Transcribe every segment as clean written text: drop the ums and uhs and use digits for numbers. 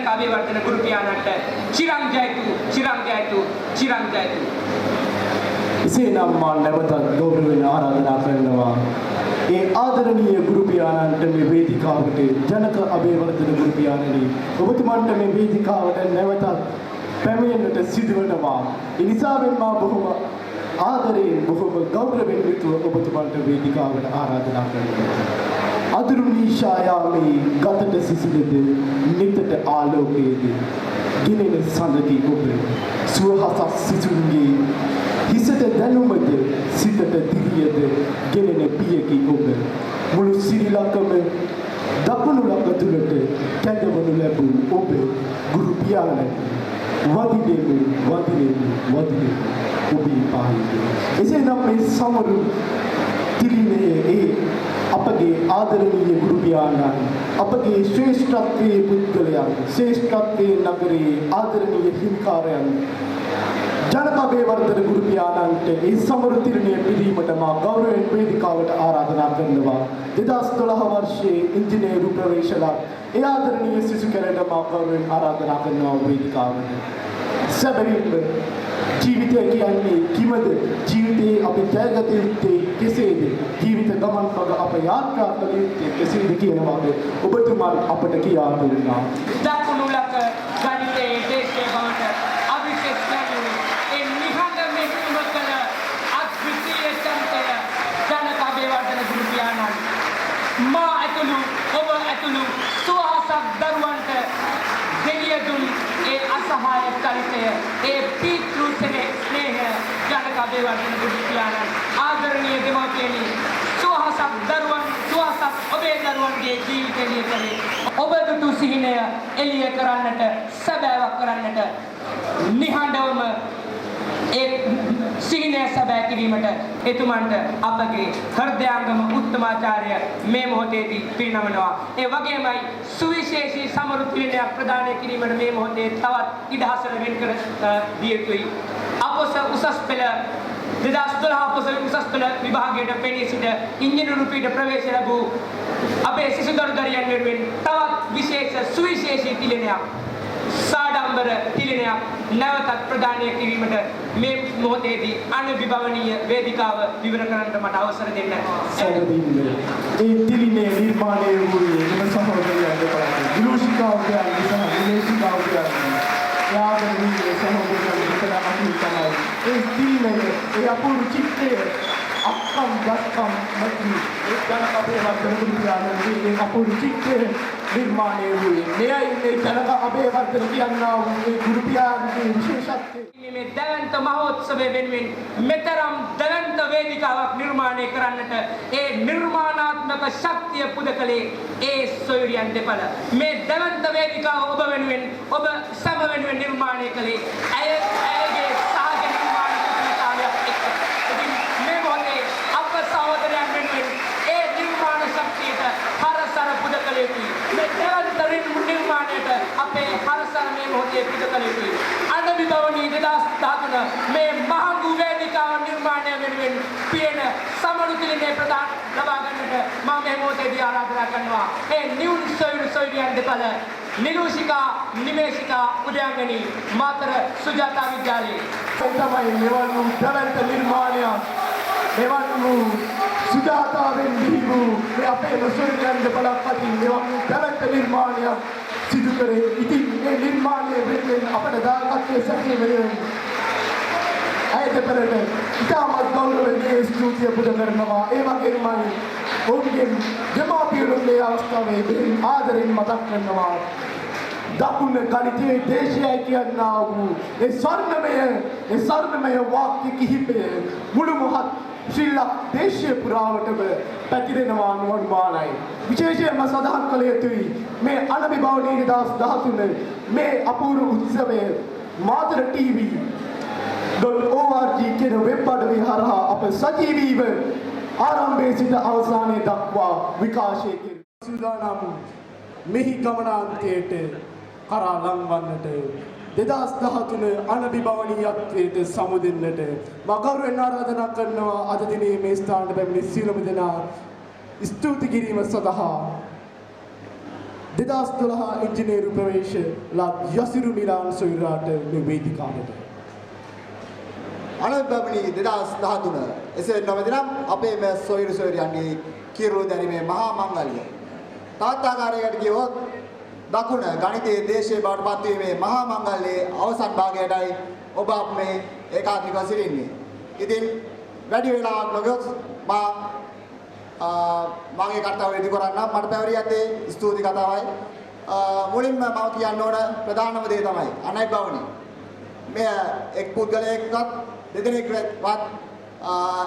ජනක අබේවර්ධන ගුරු පියාණන්ට චිරං ජයතු. එසේනම් මා නැවතත් ගෞරවයෙන් ආරාධනා කරනවා ඒ ආදරණීය ගුරු පියාණන්ට මේ වේදිකාවට ජනක අබේවර්ධන ගුරු පියාණනි ඔබතුමන්ට මේ වේදිකාවට නැවතත් පැමිණෙන්නට සිදුවනවා. ඒ නිසාවෙන් මා බොහොම ආදරයෙන් බොහොම ගෞරවයෙන් යුතුව ඔබතුමන්ට වේදිකාවට ආරාධනා කරනවා. අදුරුණී ඡායාවේ ගතට සිසිලද නිතට ආලෝකයේද ගිනෙන සඳකි ඔබ සුවහසක් සිසුන්ගේ හිසට දැනුමද සිතට දිරියද ගෙනෙන පියකි ඔබ මුළු සිරිලකම දකුණු ලක තුලට කැඳවනු ලැබූ ඔබ ගුරු පියාණන් වදිනෙමු ඔබේ පාහිද එසේනම් මේ සමරු තිරිනේ අපගේ ආදරණීය ගුරු පියාණන් අපගේ ශ්‍රේෂ්ඨත්වයේ පුද්ගලයන් ශ්‍රේෂ්ඨත්වයේ නගරයේ ආදරණීය හිමිකාරයන් ජනක අබේවර්ධන ගුරු පියාණන්ට ඒ සමරු තිරණය පිළිමට මා ගෞරවයෙන් වේදිකාවට ආරාධනා කරනවා. 2012 වර්ෂයේ ඉංජිනේරු ප්‍රවේශලා ඒ ආදරණීය සිසු කෙරෙට මා ගෞරවයෙන් ආරාධනා කරනවා වේදිකාවට. සැබවින්ම ජීවිතය කියන්නේ කිමද? ජීවිතයේ අපි ජයගත යුත්තේ කෙසේද? ජීවිත ගමන් මඟ අප යාත්‍රා කළ යුත්තේ කෙසේද කියනවාද ඔබතුමන් අපට කියා දුන්නා. දකුණු ලක ගණිතයේ දේශීය බවට අභිෂේක් කරන්නේ ඒ නිහඬ මෙහෙයුම කළ අද්විතීය චරිතය ජනක අබේවර්ධන ගුරු පියාණන් මා ඇතුළු ඔබ ඇතුළු සුවහසක් දරුවන්ට දෙවිය දුන් ඒ අසහාය චරිතය ඒ පීතෘ ස්නේහය ජනක අබේවර්ධන ගුරු පියාණන් ආදරණීය දෙමාපියනි සුවහසක් දරුවන් සුවහසක් ඔබේ දරුවන්ගේ ජීවිතය කලේ ඔබ දුටු සිහිනය එළිය කරන්නට සැබෑවක් කරන්නට නිහඬවම ඒ සිහිනය සැබෑ කිරීමට එතුමන්ට අපගේ හෘදයාංගම උත්තමාචාර්ය මේ මොහොතේදී පිරිනමනවා. ඒ වගේමයි සුවිශේෂී සමරු පිළිණයක් ප්‍රදානය කිරීමට මේ මොහොතේ තවත් ඉඩහසර වෙන් කර දිය යුතුයි. අපොස උසස් පෙළ 2012 අපොස උසස් පෙළ විභාගයට පෙනී සිට ඉංජිනේරු පීඨ ප්‍රවේශ ලැබූ අපේ සිසු දරුදරියන් වෙනුවෙන් තවත් විශේෂ සුවිශේෂී පිළිණයක් සාඩම්බර තිලිනයක් නැවතත් ප්‍රදානය කිරීමට මේ මොහොතේදී අනුවිභවනීය වේදිකාව විවර කරන්නට මට අවසර දෙන්න. සැබවින්ම ඒ තිලිනේ නිර්මාණය වූයේ එම සහෝදරයන්ගේ බලයෙන් විලෝෂිකාවගේ සහ විලේශිකාවගේ යාදනීය සහෝදරයන් විතර අතුල් තමයි. ඒ තිලිනේ ඒ අපූර්ව චිත්‍රය අක්කම් දක්කම් නැති ඒ ජනක අබේවර්ධන ගුරු පියාණන්ගේ ඒ අපූර්ව චිත්‍රය निर्माणे हुए मेरा ये जनक अबेवर्धन කියනා වූ ඒ ගුරු පියාණන්ගේ විශේෂත්වය මේ දවන්ත මහෝත්සවයේ වෙනුවෙන් මෙතරම් දවන්ත වේදිකාවක් නිර්මාණය කරන්නට ඒ නිර්මාණාත්මක ශක්තිය පුදකලේ ඒ සොයුරියන් දෙපළ මේ දවන්ත වේදිකාව ඔබ වෙනුවෙන් ඔබ සම වෙනුවෙන් නිර්මාණය කළේ ඇයගේ සහජ නිර්මාණ කුසලතාවයක් එක්ක. ඉතින් මේ මොහොතේ අප සහෝදරයන් වෙනුවෙන් ඒ නිර්මාණ ශක්තියට හරසර පුදකලේ මේ දවන්ත නිර්මාණයට අපේ හරසර මේ මොහොතේ පුදකලේ අනුවිභවනීය 2013 මේ මහඟු වේදිකාව නිර්මාණය වෙනුවෙන් පියන සමරු තිලිනේ ප්‍රදාන ලබා ගන්නට මම මේ මොහොතේදී ආරාධනා කරනවා. ඒ නිවුන් සොයුරියන් දෙපළ නිලූෂිකා නිමේෂිකා උදයන්ගනි මාතර සුජාතා විද්‍යාලයේ තමයි මෙවන් වූ දවන්ත නිර්මාණය මෙවන් වූ සුජාතාවෙන් බිහි මේ අපේ සොයුරියන් දෙපළක් අතින් මෙවන් වූ දවන්ත නිර්මාණය සිදු කරේ. ඉතින් මේ නිර්මාණය වෙනුවෙන් අපට දායකත්වයේ සැකේ වෙනුවෙන් අයත පෙරට ඉතාමත් ගෞරවයෙන් ස්තුතිය පුද කරනවා. ඒ වගේමයි ඔවුන්ගේ දෙමාපියන්ගේ අවස්ථාවේ ආදරයෙන් මතක් කරනවා. දකුණ ගණිතයේ දේශයයි කියනා වූ ඒ ස්වර්ණමය වාක්‍ය කිහිපය මුළු මහත් ශ්‍රී ලංකා දේශීය පුරාවටම පැතිරෙනවා නොඅනුමානයි. විශේෂයෙන්ම සඳහන් කළ යුතුයි මේ අනවිභවනීය 2013 මේ අපූර්ව උත්සවය මාතර TV.org කියන වෙබ් අඩවිය හරහා අප සජීවීව ආරම්භයේ සිට අවසානයේ දක්වා විකාශය කෙරේ. සූදානම් මෙහි ගමනාන්තයට කරා ලංවන්නට 2013 අනවිභවනීයත්වයට සමුදෙන්නට මා ගෞරවයෙන් ආරාධනා කරනවා. අද දිනේ මේ ස්ථානට පැමිණි සියලුම දෙනා ස්තුති කිරීම සඳහා 2012 ඉංජිනේරු ප්‍රවේශ ලත් යසිරු මිලාන් සොයුරාට මේ වේදිකාවට අනුබබනි 2013 එසේ නොවැදනම් අපේ මේ සොයුරු සොයුරියන්ගේ කිරුළු දැරීමේ මහා මංගල්‍ය තවත් ආකාරයකට කියවොත් දකුණ ගණිතයේ දේශීය බවට පත්වීමේ මහා මංගල්‍යයේ අවසන් භාගයටයි ඔබ අප මේ ඒකාත්මිකව සිටින්නේ. ඉතින් වැඩි වෙලාවක් නොගොස් මගේ කර්තව්‍ය ඉටු කරන්න මට පැවරිය ඇත්තේ ස්තුති කතාවයි. මුලින්ම මම කියන්න ඕන ප්‍රධානම දේ තමයි අනයි බවනි. මේ එක් පුද්ගලයෙක්වත් දෙදෙනෙක්වත්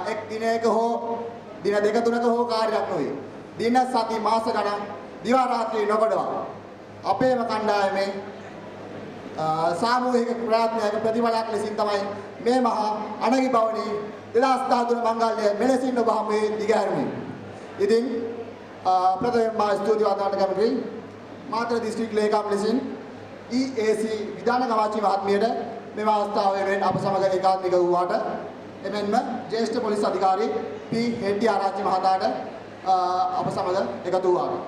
එක් දිනයක හෝ දින දෙක තුනක හෝ කාර්යයක් නොවේ. දින සති මාස ගණන් දිවා රාත්‍රී නොකඩවා අපේම කණ්ඩායමේ සාමූහික ප්‍රයත්නයක ප්‍රතිඵලයක් ලෙසින් තමයි මේ මහා අනගි භවනී 2013 මංගල්‍ය මෙලෙසින් ඔබ හමුවේ දිගහැරුණේ. ඉතින් ප්‍රථමයෙන් මා ස්තුතිවන්ත වන්න කැමතියි මාතර දිස්ත්‍රික් ලේකම් ලෙසින් EAC විධාන කමාචි මහත්මියට මෙම අවස්ථාව වෙනුවෙන් අප සමග ඒකාත්මික වූවාට එමෙන්ම ජ්‍යෙෂ්ඨ පොලිස් අධිකාරී P හෙඩ්ඩි ආරච්චි මහතාට අප සමග එකතු වුණා.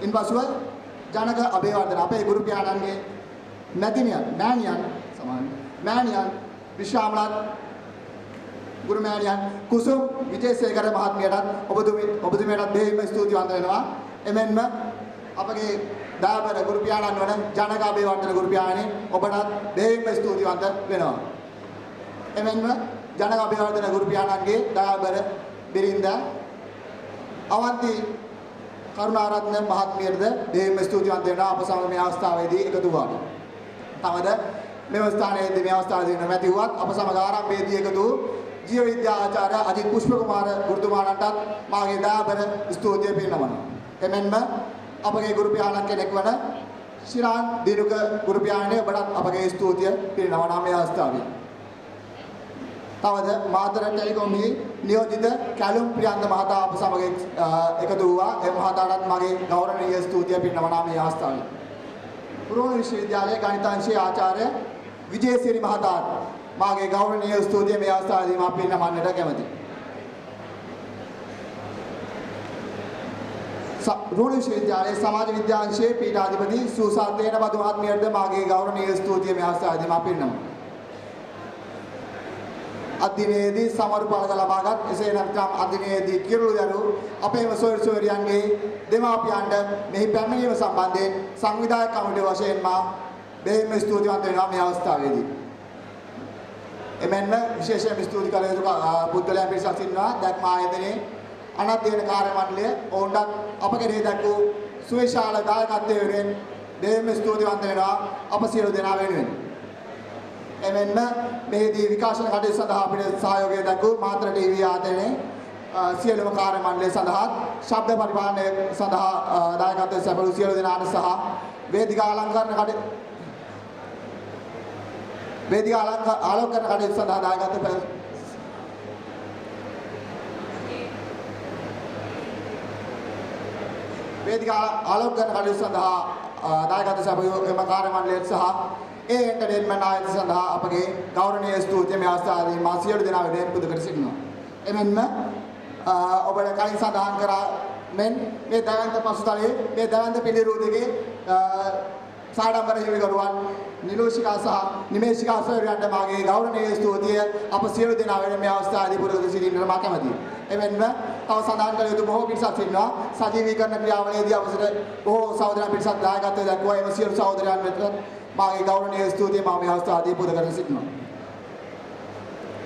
ඉන්පසුව ජනක අබේවර්ධන අපේ ගුරු පියාණන්ගේ මෑණියන් විශ්වාමලත් ගුරු මෑණියන් කුසුම් විජේසේකර මහත්මියටත් ඔබතුමියටත් දෙහිම ස්තුතිවන්ත වෙනවා. එමෙන්ම අපගේ දාබර ගුරු පියාණන් වන ජනක අබේවර්ධන ගුරු පියාණනි ඔබටත් දෙහිම ස්තුතිවන්ත වෙනවා. එමෙන්ම ජනක අබේවර්ධන ගුරු පියාණන්ගේ දාබර බිරින්ද අවන්ති කරුණාරත්න මහත්මියටද දෙහිම ස්තුතිවන්ත වෙනවා අප සමග මේ අවස්ථාවේදී එකතු වුණා. තමද මෙම ස්ථානයේදී මේ අවස්ථාවේදී නොමැති වුවත් අප සමග ආරම්භයේදී එකතු ජීව විද්‍යා ආචාර්ය අජිත් පුෂ්ප කුමාර ගුරුතුමාණන්ටත් මාගේ දාබර ස්තුතිය පිරිනමනවා. එමෙන්ම අපගේ ගුරු පියාණන් කෙනෙක් වන ශිරාන් දිනුක ගුරු පියාණනි ඔබටත් අපගේ ස්තුතිය පිරිනමනවා මේ අවස්ථාවේ. තවද මාතර ටෙලිකොම්හි නියෝජිත කැලුම් ප්‍රියන්ත මහතා අප සමග එකතු වූවා. ඒ මහතාටත් මගේ ගෞරවනීය ස්තුතිය පිරිනමනවා මේ අවස්ථාවේ. පුරෝණ විශ්වවිද්‍යාලයේ ගණිතාංශයේ ආචාර්ය විජේසිරි මහතාට මාගේ ගෞරවනීය ස්තුතිය මේ අවස්ථාවේදී මා පිරිනමන්නට කැමැතියි. පුරෝණ විශ්වවිද්‍යාලයේ සමාජ විද්‍යාංශයේ පීඨාධිපති සූසා තේනබදු මහත්මියටද මාගේ ගෞරවනීය ස්තුතිය මේ අවස්ථාවේදී මා පිරිනමනවා. අදිනේදී සමරු බලක ලබාගත් එසේ නැත්නම් අදිනේදී කිරුළු දරු අපේම සොයුරු සොයුරියන්ගේ දෙමාපියන්ට මෙහි පැමිණීම සම්බන්ධයෙන් සංවිධායක කමිටුව වශයෙන් මා දෙහිම ස්තුතිවන්ත වෙනවා මේ අවස්ථාවේදී. එමෙන්ම විශේෂයෙන් ස්තුති කළ යුතු පුද්ගලයන් පිරිසක් ඉන්නවා. දැක්ම ආයතනයේ අනධ්‍යයන කාර්ය මණ්ඩලය ඔවුන්ටත් අප කෙරෙහි දක්වූ සුවිශාල දායකත්වය වෙනුවෙන් දෙහිම ස්තුතිවන්ත වෙනවා අප සියලු දෙනා වෙනුවෙන්. එමෙන්ම මෙහිදී විකාශන කටයුතු සඳහා අපිට සහයෝගය දක්වූ මාතර ටීවී ආයතනයේ සියලුම කාර්ය මණ්ඩලය සඳහා ශබ්ද පරිපාලනය සඳහා දායකත්වයෙන් සැපයූ සියලු දෙනාට සහ වේදිකා ආලෝකරණ කටයුතු සඳහා දායකත්වයෙන් සැපයූ එම කාර්ය මණ්ඩලයට සහ ඒ එන්ටර්ටේන්මන්ට් ආයතන සඳහා අපගේ ගෞරවනීය ස්තුතිය මේ අවස්ථාවේදී මා සියලු දෙනා වෙනුවෙන් පුද කර සිටිනවා. එමෙන්ම ඔබට කලින් සඳහන් කරා මෙන් මේ දවන්ත පසුතලයේ මේ දවන්ත පිළිරූ දෙකේ සාඩම්බර හිමිකරුවන් නිලෝෂිකා සහ නිමේෂිකා සොයුරියන්ට මාගේ ගෞරවනීය ස්තුතිය අප සියලු දෙනා වෙනුවෙන් මේ අවස්ථාවේදී පුද කර සිටින්නට මා කැමැතියි. එමෙන්ම තව සඳහන් කළ යුතු බොහෝ පිරිසක් ඉන්නවා. සජීවීකරණ ක්‍රියාවලියේදී අවසර බොහෝ සහෝදරයන් පිරිසක් දායකත්වයෙන් දක්වලා එම සියලු සහෝදරයන් වෙත මාගේ ගෞරවනීය ස්තුතිය මා මේ අවස්ථාවේදී පුද කර සිටිනවා.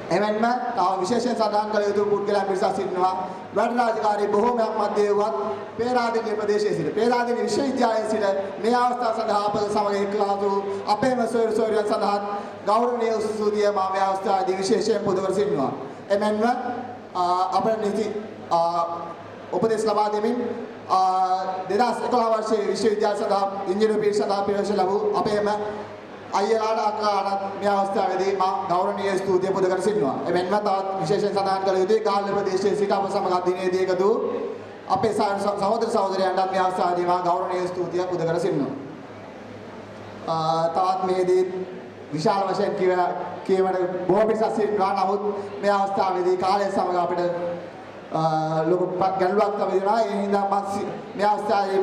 එමෙන්ම තව විශේෂයෙන් සඳහන් කළ යුතු පුද්ගලයන් පිරිසක් සිටිනවා. වැඩ රාජකාරී බොහෝමයක් මැද්දේ වුවත් පේරාදෙණිය ප්‍රදේශයේ සිට පේරාදෙණිය විශ්වවිද්‍යාලයේ සිට මේ අවස්ථාව සඳහා අප සමග එක්ලාසු අපේම සොයුරු සොයුරියන් සඳහා ගෞරවනීය ස්තුතිය මා මේ අවස්ථාවේදී විශේෂයෙන් පුද කර සිටිනවා. එමෙන්ම අපේ නිති උපදෙස් ලබා දෙමින් 2011 වර්ෂයේ විශ්වවිද්‍යාල සඳහා ඉංජිනේරු පිරිස සඳහා ප්‍රවේශ ලැබූ අපේම අයියලාට අක්කාට මේ අවස්ථාවේදී මා ගෞරවනීය ස්තුතිය පුද කර සිටිනවා. එමෙන්ම තවත් විශේෂයෙන් සඳහන් කළ යුතුයි ගාල්ල ප්‍රදේශයේ සිට අප සමග දිනේදී එකතු අපේ සහෝදර සහෝදරයන්ට මේ අවස්ථාවේදී මා ගෞරවනීය ස්තුතිය පුද කර සිටිනවා. තවත් මේදී විශාල වශයෙන් කියවන බොහෝ පිරිසක් සිටිනවා. නමුත් මේ අවස්ථාවේදී කාලය සමග අපිට ලොකු ගැටලුවක් තමයි වෙනවා. ඒ හින්දා මේ අවස්ථාවේ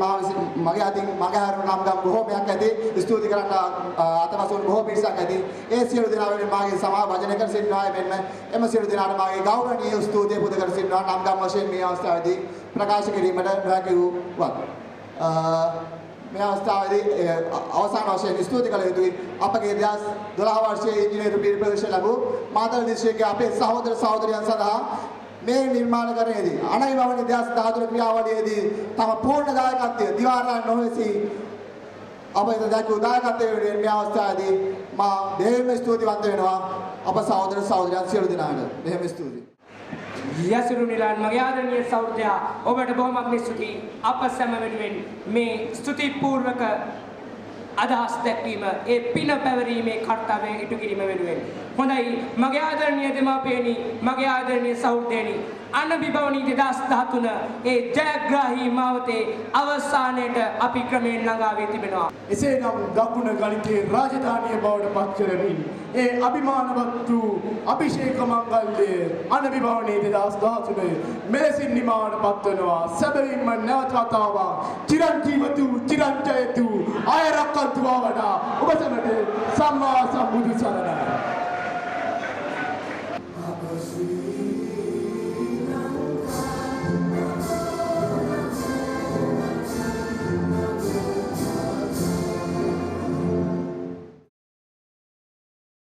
මගේ අතින් මගේ හරු නම් ගම් බොහෝමයක් ඇති ස්තුති කරන්න අතවසුන් බොහෝ පිරිසක් ඇති. ඒ සියලු දෙනා වෙනුවෙන් මාගේ සමා වචන කර සිටිනවා. මෙන්න එම සියලු දෙනාට මාගේ ගෞරවනීය ස්තුතිය පුද කර සිටිනවා. නම් ගම් වශයෙන් මේ අවස්ථාවේදී ප්‍රකාශ කිරීමට නොහැකි වූවත් මේ අවස්ථාවේදී අවසාන වශයෙන් ස්තුති කළ යුතුයි අපගේ 2012 වර්ෂයේ ඉංජිනේරු පිරිපැදශ ලැබූ මාතර දිස්ත්‍රික්කයේ අපේ සහෝදර සහෝදරියන් සඳහා මේ නිර්මාණකරණයේදී අනයිවවන 2013 ක්‍රියාවලියේදී තම පූර්ණ දායකත්වය දිවාරා නොවේසි අපේ දැක්වූ දායකත්වය වෙනුවෙන් මේ අවස්ථාවේදී මා දෙහිම ස්තුතිවන්ත වෙනවා අප සහෝදර සහෝදරියන් සියලු දෙනාට දෙහිම ස්තුතියි. යසුරු නිලන් මගේ ආදරණීය සහෝදරයා ඔබට බොහොමත්ම ස්තුතියි. අප සැම වෙනුවෙන් මේ ස්තුති පූර්වක අදහස් දැක්වීම ඒ පින පැවරීමේ කර්තව්‍යය ඉටු කිරීම වෙනුවෙන් හොඳයි මගේ ආදරණීය දෙමාපියනි මගේ ආදරණීය සහෝදරයනි අනබිබවනි 2013 ඒ ජයග්‍රාහී මාවතේ අවසානයේට අපි ක්‍රමයෙන් ළඟා වී තිබෙනවා. එසේනම් දකුණ ගණිතයේ රාජධානිය බවට පත් කරමින් ඒ අභිමානවත් වූ අභිෂේක මංගල්‍යය අනබිබවනි 2013 මෙලෙසින් නිමාවට පත්වනවා. සැබවින්ම නැවත වතාවක් චිරන්ජීවතු චිරන්ජයතු ආයරක්කන්තුවා වඩා ඔබ සැමට සම්මා සම්බුදු සරණයි.